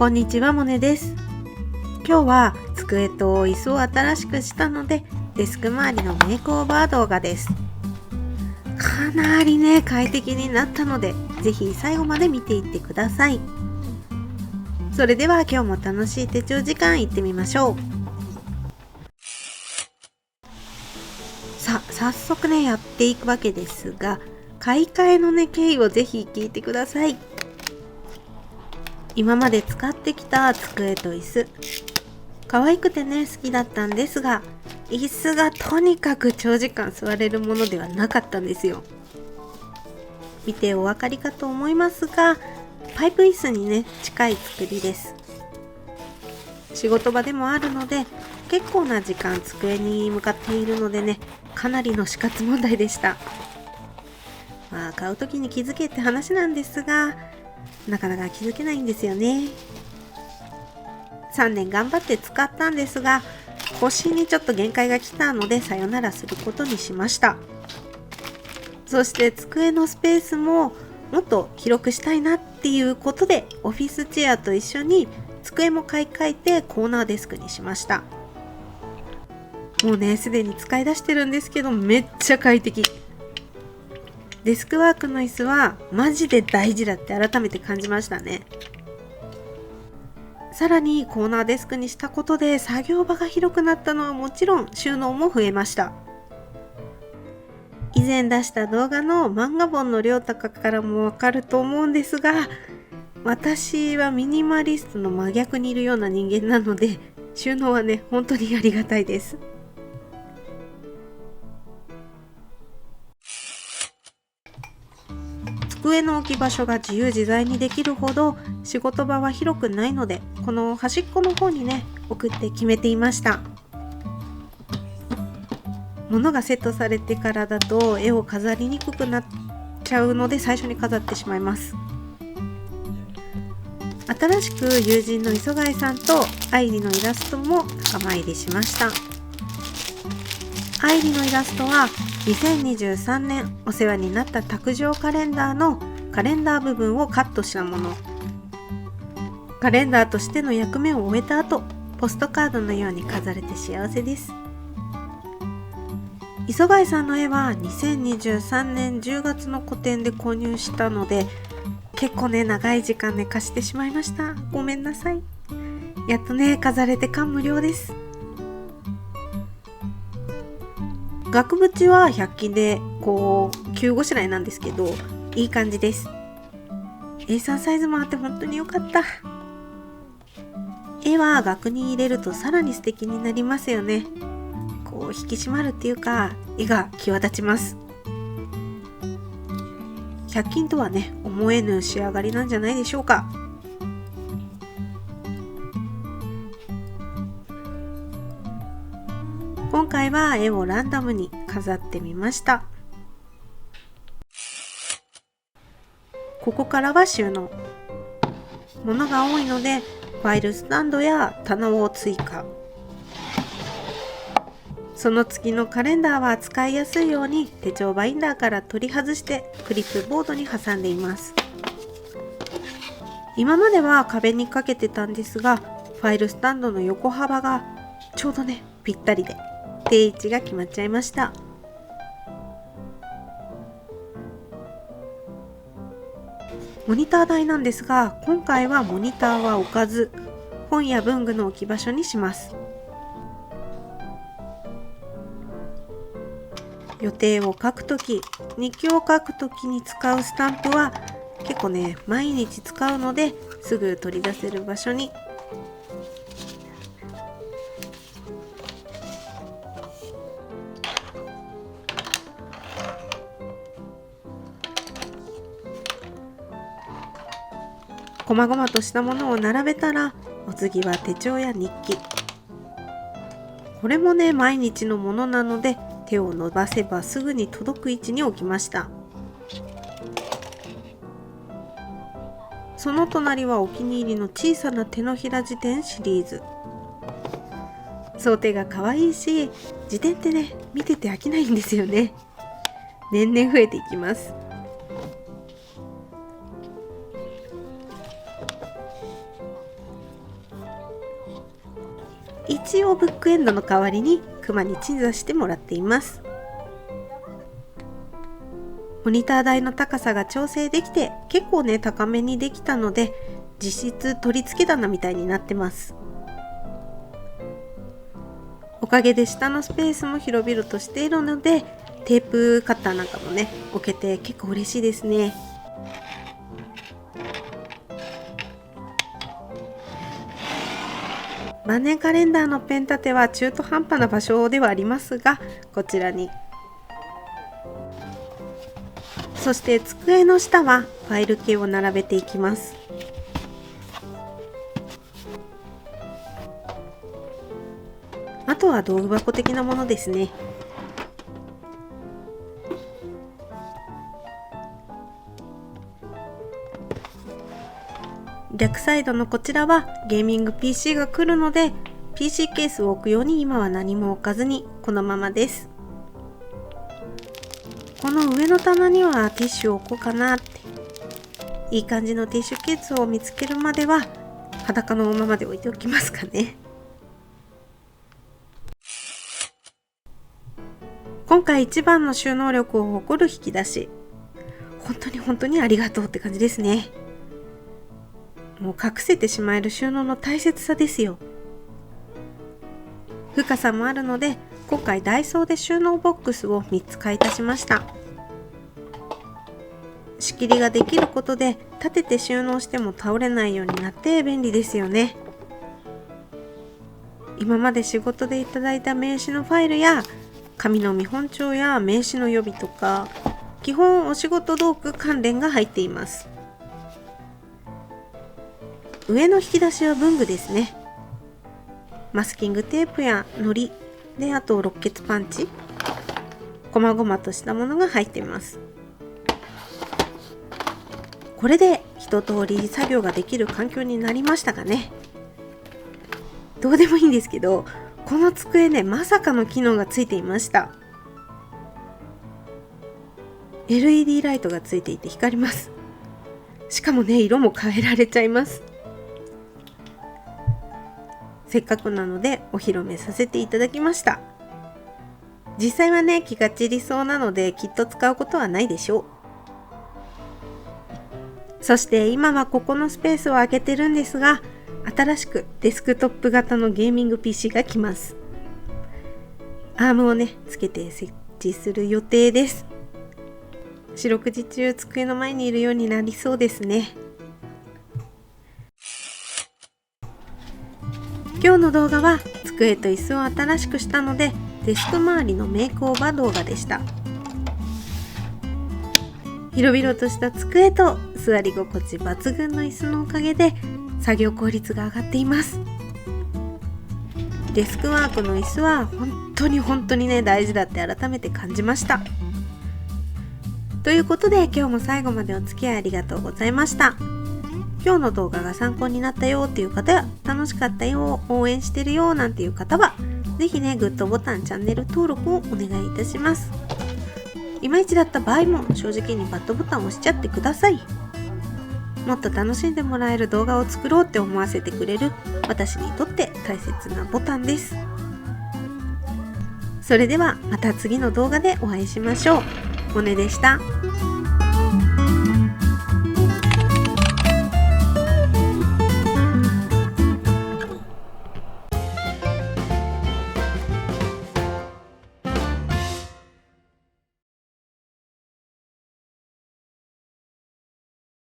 んにちは、モネです。今日は机と椅子を新しくしたので、デスク周りのメイクオーバー動画です。かなりね、快適になったので、ぜひ最後まで見ていってください。それでは今日も楽しい手帳時間行ってみましょう。さあ、早速ね、やっていくわけですが、買い替えのね、経緯をぜひ聞いてください。今まで使ってきた机と椅子、可愛くてね好きだったんですが、椅子がとにかく長時間座れるものではなかったんですよ。見てお分かりかと思いますが、パイプ椅子にね近い作りです。仕事場でもあるので結構な時間机に向かっているのでね、かなりの死活問題でした。買う時に気づけって話なんですが、なかなか気づけないんですよね。3年頑張って使ったんですが、腰にちょっと限界が来たのでさよならすることにしました。そして机のスペースももっと広くしたいなっていうことで、オフィスチェアと一緒に机も買い替えてコーナーデスクにしました。もうねすでに使い出してるんですけど、めっちゃ快適。デスクワークの椅子はマジで大事だって改めて感じましたね。さらにコーナーデスクにしたことで作業場が広くなったのはもちろん、収納も増えました。以前出した動画の漫画本の量高からもわかると思うんですが、私はミニマリストの真逆にいるような人間なので、収納はね本当にありがたいです。机の置き場所が自由自在にできるほど仕事場は広くないので、この端っこの方にね置くって決めていました。物がセットされてからだと絵を飾りにくくなっちゃうので、最初に飾ってしまいます。新しく友人の磯貝さんと愛理のイラストも仲間入りしました。愛理のイラストは2023年お世話になった卓上カレンダーのカレンダー部分をカットしたもの。カレンダーとしての役目を終えた後、ポストカードのように飾れて幸せです。磯貝さんの絵は2023年10月の個展で購入したので、結構ね長い時間ね貸してしまいました。ごめんなさい。やっとね飾れて感無量です。額縁は100均で急ごしらえなんですけど、いい感じです。 A3 サイズもあって本当に良かった。絵は額に入れるとさらに素敵になりますよね。引き締まるっていうか、絵が際立ちます。100均とはね思えぬ仕上がりなんじゃないでしょうか。今回は絵をランダムに飾ってみました。ここからは収納。物が多いのでファイルスタンドや棚を追加。その月のカレンダーは使いやすいように手帳バインダーから取り外してクリップボードに挟んでいます。今までは壁にかけてたんですが、ファイルスタンドの横幅がちょうどねぴったりで定位置が決まっちゃいました。モニター台なんですが、今回はモニターは置かず本や文具の置き場所にします。予定を書くとき、日記を書くときに使うスタンプは結構ね毎日使うので、すぐ取り出せる場所に。細々としたものを並べたら、お次は手帳や日記。これもね毎日のものなので、手を伸ばせばすぐに届く位置に置きました。その隣はお気に入りの小さな手のひら辞典シリーズ。想定が可愛いし、辞典ってね見てて飽きないんですよね。年々増えていきます。一応ブックエンドの代わりにクマに鎮座してもらっています。モニター台の高さが調整できて結構ね高めにできたので、実質取り付け棚みたいになってます。おかげで下のスペースも広々としているので、テープカッターなんかもね置けて結構嬉しいですね。万年カレンダーのペン立ては中途半端な場所ではありますが、こちらに。そして机の下はファイル系を並べていきます。あとは道具箱的なものですね。逆サイドのこちらはゲーミング PC が来るので、 PC ケースを置くように今は何も置かずにこのままです。この上の棚にはティッシュを置こうかなって。いい感じのティッシュケースを見つけるまでは裸のままで置いておきますかね。今回一番の収納力を誇る引き出し、本当にありがとうって感じですね。もう隠せてしまえる収納の大切さですよ。深さもあるので、今回ダイソーで収納ボックスを3つ買い足しました。仕切りができることで立てて収納しても倒れないようになって便利ですよね。今まで仕事でいただいた名刺のファイルや紙の見本帳や名刺の予備とか、基本お仕事道具関連が入っています。上の引き出しは文具ですね。マスキングテープや糊で、あと6血パンチ、細々としたものが入っています。これで一通り作業ができる環境になりましたがね。どうでもいいんですけど、この机ね、まさかの機能がついていました。 LED ライトがついていて光ります。しかもね、色も変えられちゃいます。せっかくなのでお披露目させていただきました。実際はね、気が散りそうなのできっと使うことはないでしょう。そして今はここのスペースを空けてるんですが、新しくデスクトップ型のゲーミング PC が来ます。アームをねつけて設置する予定です。四六時中机の前にいるようになりそうですね。今日の動画は机と椅子を新しくしたので、デスク周りのメイクオーバー動画でした。広々とした机と座り心地抜群の椅子のおかげで作業効率が上がっています。デスクワークの椅子は本当にね大事だって改めて感じました。ということで今日も最後までお付き合いありがとうございました。今日の動画が参考になったよっていう方や、楽しかったよ、応援してるよなんていう方は、ぜひねグッドボタン、チャンネル登録をお願いいたします。いまいちだった場合も正直にバッドボタンを押しちゃってください。もっと楽しんでもらえる動画を作ろうって思わせてくれる私にとって大切なボタンです。それではまた次の動画でお会いしましょう。モネでした。